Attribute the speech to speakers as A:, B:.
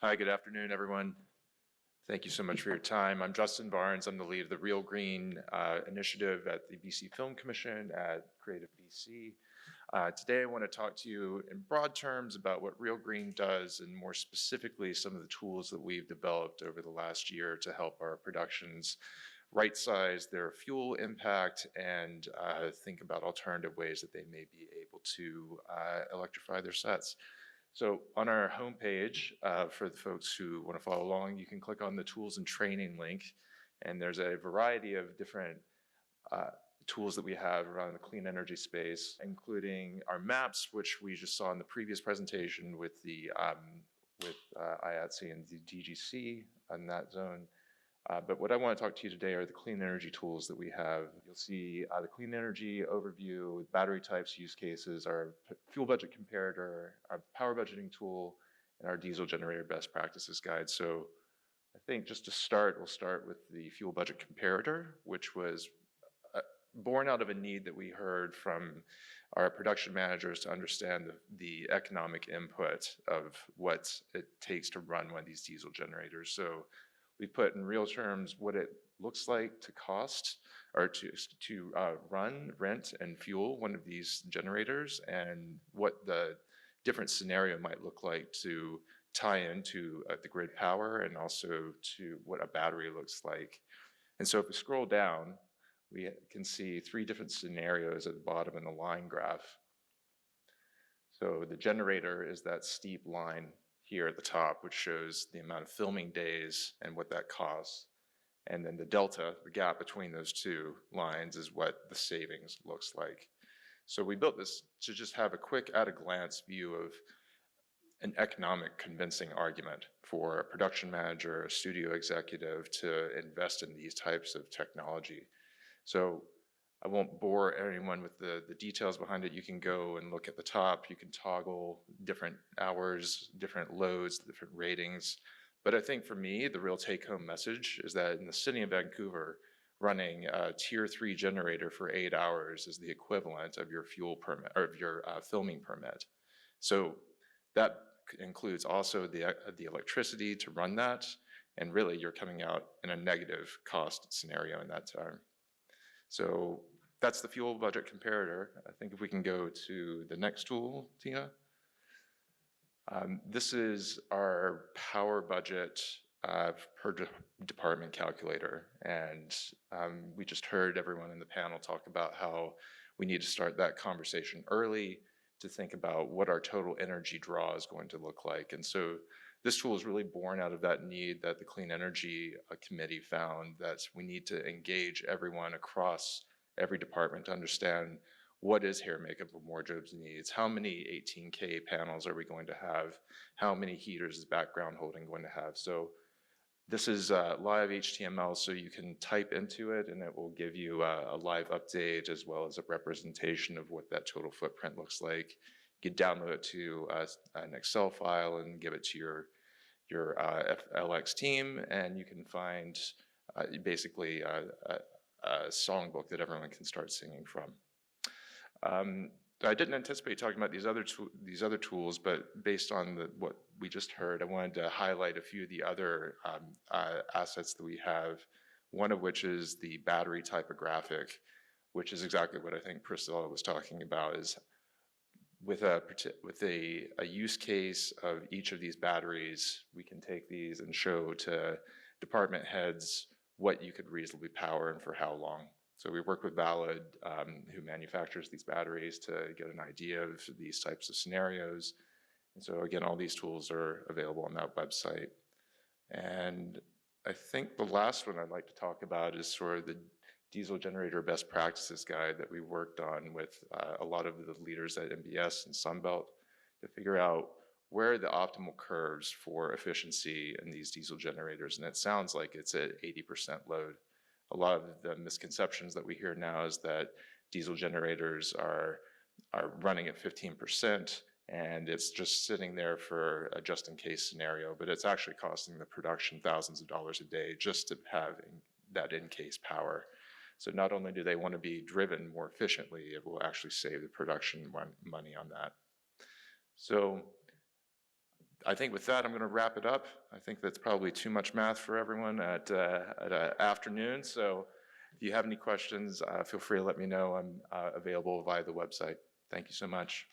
A: Hi, good afternoon, everyone. Thank you so much for your time. I'm Justin Barnes. I'm the lead of the Real Green initiative at the BC Film Commission at Creative BC. Today, I want to talk to you in broad terms about what Real Green does, and more specifically, some of the tools that we've developed over the last year to help our productions right-size their fuel impact and think about alternative ways that they may be able to electrify their sets. So on our homepage, for the folks who want to follow along, you can click on the tools and training link, and there's a variety of different tools that we have around the clean energy space, including our maps, which we just saw in the previous presentation with the IATSE and the DGC in that zone. But what I want to talk to you today are the clean energy tools that we have. You'll see the clean energy overview with battery types, use cases, our fuel budget comparator, our power budgeting tool, and our diesel generator best practices guide. So I think just to start, we'll start with the fuel budget comparator, which was born out of a need that we heard from our production managers to understand the economic input of what it takes to run one of these diesel generators. So we put in real terms what it looks like to cost or to run, rent, and fuel one of these generators, and what the different scenario might look like to tie into the grid power, and also to what a battery looks like. And so if we scroll down, we can see three different scenarios at the bottom in the line graph. So the generator is that steep line here at the top, which shows the amount of filming days and what that costs. And then the delta, the gap between those two lines, is what the savings looks like. So we built this to just have a quick at-a-glance view of an economic convincing argument for a production manager, a studio executive to invest in these types of technology. So I won't bore anyone with the details behind it. You can go and look at the top. You can toggle different hours, different loads, different ratings. But I think for me, the real take-home message is that in the city of Vancouver, running a Tier 3 generator for 8 hours is the equivalent of your fuel permit, or of your filming permit. So that includes also the electricity to run that, and really you're coming out in a negative cost scenario in that time. So that's the fuel budget comparator. I think if we can go to the next tool, Tina. This is our power budget per department calculator. And we just heard everyone in the panel talk about how we need to start that conversation early to think about what our total energy draw is going to look like. And so this tool is really born out of that need that the Clean Energy Committee found, that we need to engage everyone across every department to understand what is hair, makeup, and wardrobes needs, how many 18K panels are we going to have, how many heaters is background holding going to have. So this is live HTML, so you can type into it and it will give you a live update as well as a representation of what that total footprint looks like. You can download it to an Excel file and give it to your FLX team, and you can find basically a songbook that everyone can start singing from. I didn't anticipate talking about these other tools, but based on what we just heard, I wanted to highlight a few of the other assets that we have. One of which is the battery typographic, which is exactly what I think Priscilla was talking about. Is with a use case of each of these batteries, we can take these and show to department heads what you could reasonably power and for how long. So we work with Valid, who manufactures these batteries, to get an idea of these types of scenarios. And so again, all these tools are available on that website. And I think the last one I'd like to talk about is sort of the diesel generator best practices guide that we worked on with a lot of the leaders at MBS and Sunbelt to figure out where are the optimal curves for efficiency in these diesel generators. And it sounds like it's at 80% load. A lot of the misconceptions that we hear now is that diesel generators are running at 15%, and it's just sitting there for a just-in-case scenario, but it's actually costing the production thousands of dollars a day just to have that in-case power. So not only do they want to be driven more efficiently, it will actually save the production money on that. So I think with that, I'm going to wrap it up. I think that's probably too much math for everyone at afternoon. So if you have any questions, feel free to let me know. I'm available via the website. Thank you so much.